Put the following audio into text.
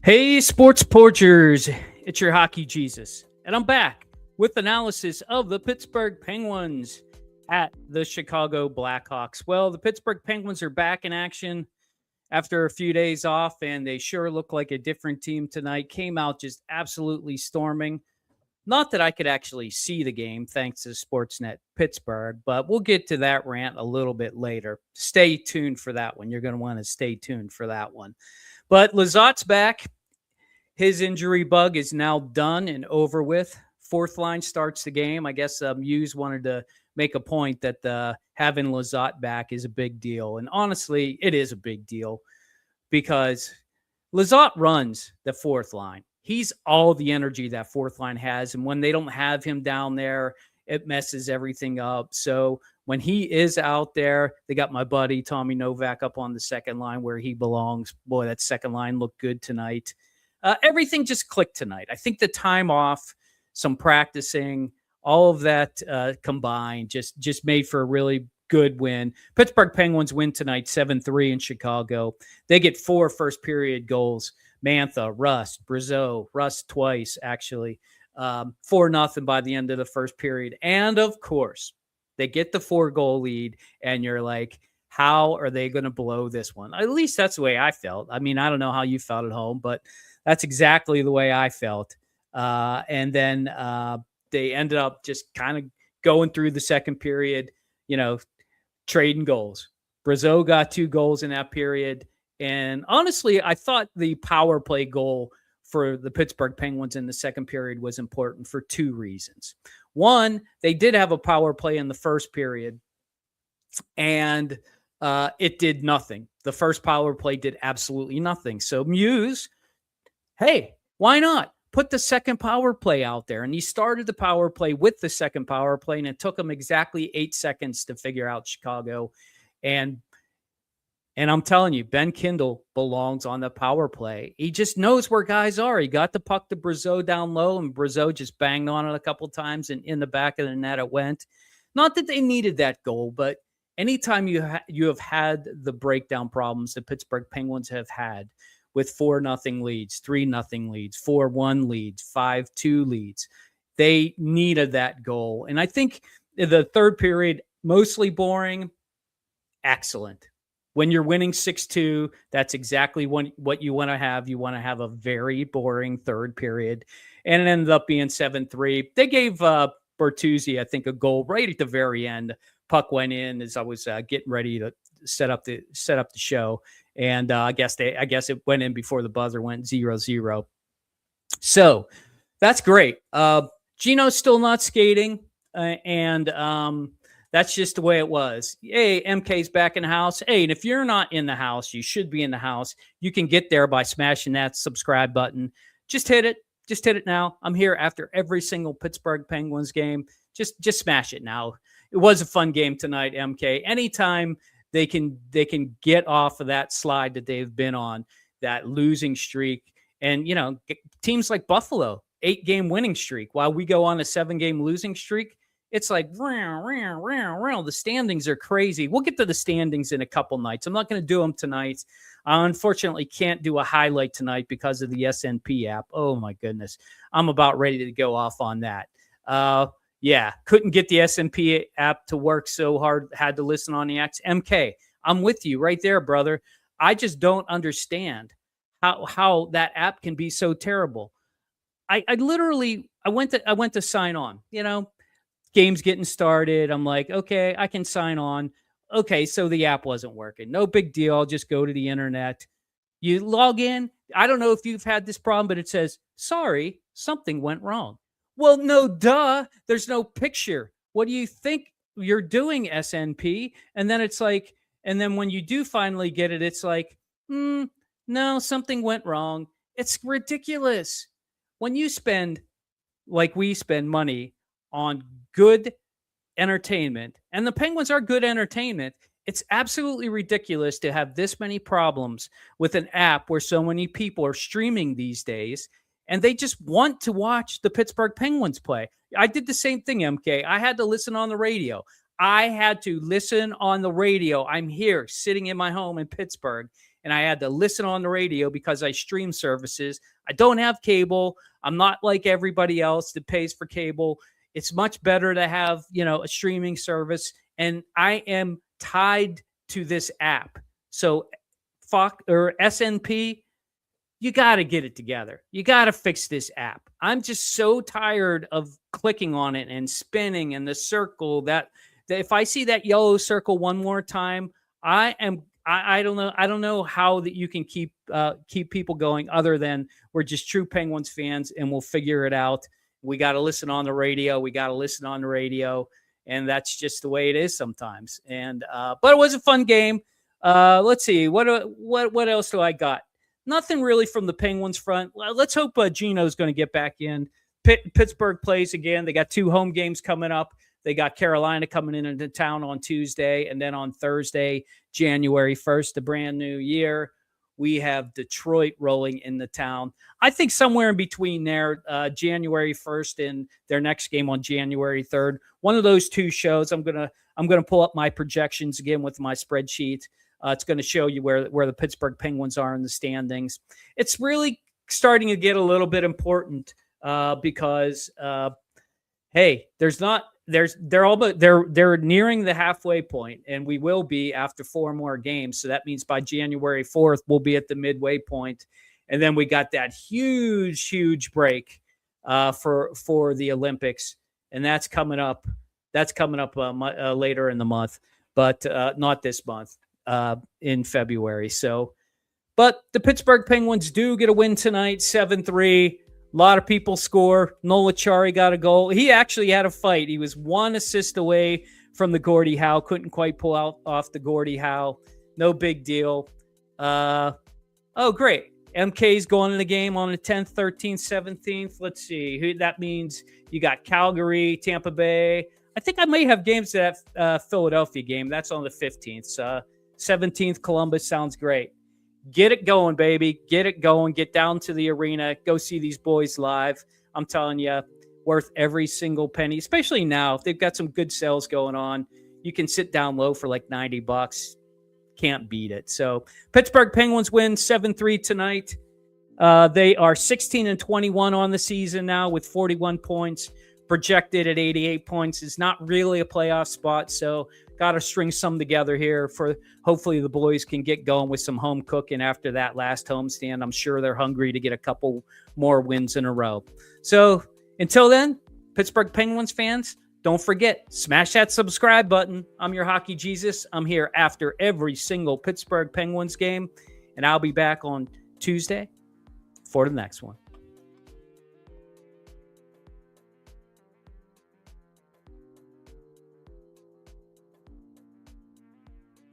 Hey, sports porchers, it's your hockey Jesus, and I'm back with analysis of the Pittsburgh Penguins at the Chicago Blackhawks. Well, the Pittsburgh Penguins are back in action after a few days off, and they sure look like a different team tonight. Came out just absolutely storming. Not that I could actually see the game thanks to Sportsnet Pittsburgh, but we'll get to that rant a little bit later. Stay tuned for that one. You're going to want to stay tuned for that one. But Lazat's back. His injury bug is now done and over with. Fourth line starts the game. I guess Muse wanted to make a point that having Lazat back is a big deal. And honestly, it is a big deal because Lazat runs the fourth line. He's all the energy that fourth line has. And when they don't have him down there, it messes everything up. So when he is out there, they got my buddy Tommy Novak up on the second line where he belongs. Boy, that second line looked good tonight. Everything just clicked tonight. I think the time off, some practicing, all of that combined just made for a really good win. Pittsburgh Penguins win tonight 7-3 in Chicago. They get 4 first period goals. Mantha, Rust, Brazeau, Rust twice, actually. 4-0 by the end of the first period. And, of course, they get the 4-goal lead, and you're like, how are they going to blow this one? At least that's the way I felt. I mean, I don't know how you felt at home, but that's exactly the way I felt. And then they ended up just kind of going through the second period, trading goals. Brazeau got 2 goals in that period. And honestly, I thought the power play goal for the Pittsburgh Penguins in the second period was important for 2 reasons. One, they did have a power play in the first period, and it did nothing. The first power play did absolutely nothing. So Muse, hey, why not put the second power play out there? And he started the power play with the second power play, and it took him exactly 8 seconds to figure out Chicago. And I'm telling you, Ben Kindle belongs on the power play. He just knows where guys are. He got the puck to Brazeau down low, and Brazeau just banged on it a couple times, and in the back of the net it went. Not that they needed that goal, but anytime you have had the breakdown problems the Pittsburgh Penguins have had with 4-0 leads, 3-0 leads, 4-1 leads, 5-2 leads, they needed that goal. And I think the third period, mostly boring, excellent. When you're winning 6-2, that's exactly what you want to have. You want to have a very boring third period. And it ended up being 7-3. They gave Bertuzzi, I think, a goal right at the very end. Puck went in as I was getting ready to set up the show. And I guess it went in before the buzzer went 0-0. So that's great. Gino's still not skating. And that's just the way it was. Hey, MK's back in the house. Hey, and if you're not in the house, you should be in the house. You can get there by smashing that subscribe button. Just hit it. Just hit it now. I'm here after every single Pittsburgh Penguins game. Just smash it now. It was a fun game tonight, MK. Anytime they can get off of that slide that they've been on, that losing streak, and teams like Buffalo, 8-game winning streak, while we go on a 7-game losing streak. It's like, the standings are crazy. We'll get to the standings in a couple nights. I'm not going to do them tonight. I unfortunately can't do a highlight tonight because of the SNP app. Oh, my goodness. I'm about ready to go off on that. Couldn't get the SNP app to work so hard. Had to listen on the X. MK, I'm with you right there, brother. I just don't understand how that app can be so terrible. I went to sign on, game's getting started. I'm like, okay, I can sign on. Okay, so the app wasn't working. No big deal. I'll just go to the internet. You log in. I don't know if you've had this problem, but it says, sorry, something went wrong. Well, no, duh. There's no picture. What do you think you're doing, SNP? And then it's like, and then when you do finally get it, it's like, no, something went wrong. It's ridiculous. When you spend, like we spend money on good entertainment, and the Penguins are good entertainment, it's absolutely ridiculous to have this many problems with an app where so many people are streaming these days, and they just want to watch the Pittsburgh Penguins play. I did the same thing, MK. I had to listen on the radio. I'm here sitting in my home in Pittsburgh, and I had to listen on the radio because I stream services. I don't have cable. I'm not like everybody else that pays for cable. It's much better to have, a streaming service, and I am tied to this app. So Fox or SNP, you got to get it together. You got to fix this app. I'm just so tired of clicking on it and spinning in the circle that if I see that yellow circle one more time, I don't know. I don't know how that you can keep people going other than we're just true Penguins fans and we'll figure it out. We got to listen on the radio. And that's just the way it is sometimes. And but it was a fun game. Let's see. What else do I got? Nothing really from the Penguins front. Let's hope Gino's going to get back in. Pittsburgh plays again. They got 2 home games coming up. They got Carolina coming into town on Tuesday. And then on Thursday, January 1st, the brand new year, we have Detroit rolling into town. I think somewhere in between there, January 1st and their next game on January 3rd. One of those 2 shows, I'm gonna pull up my projections again with my spreadsheet. It's going to show you where the Pittsburgh Penguins are in the standings. It's really starting to get a little bit important because hey, they're nearing the halfway point, and we will be after 4 more games. So that means by January 4th, we'll be at the midway point, and then we got that huge break for the Olympics, and that's coming up. That's coming up later in the month, but not this month. In February. So, but the Pittsburgh Penguins do get a win tonight, 7-3. A lot of people score. Nola Chari got a goal. He actually had a fight. He was 1 assist away from the Gordie Howe. Couldn't quite pull off the Gordie Howe. No big deal. Great. MK's going in the game on the 10th, 13th, 17th. Let's see. That means you got Calgary, Tampa Bay. I think I may have games to that Philadelphia game. That's on the 15th. 17th, Columbus sounds great. Get it going, baby. Get it going. Get down to the arena. Go see these boys live. I'm telling you, worth every single penny, especially now. If they've got some good sales going on, you can sit down low for like $90. Can't beat it. So Pittsburgh Penguins win 7-3 tonight. They are 16-21 on the season now with 41 points. Projected at 88 points. Is not really a playoff spot, so got to string some together here for hopefully the boys can get going with some home cooking after that last homestand. I'm sure they're hungry to get a couple more wins in a row. So until then, Pittsburgh Penguins fans, don't forget, smash that subscribe button. I'm your Hockey Jesus. I'm here after every single Pittsburgh Penguins game, and I'll be back on Tuesday for the next one.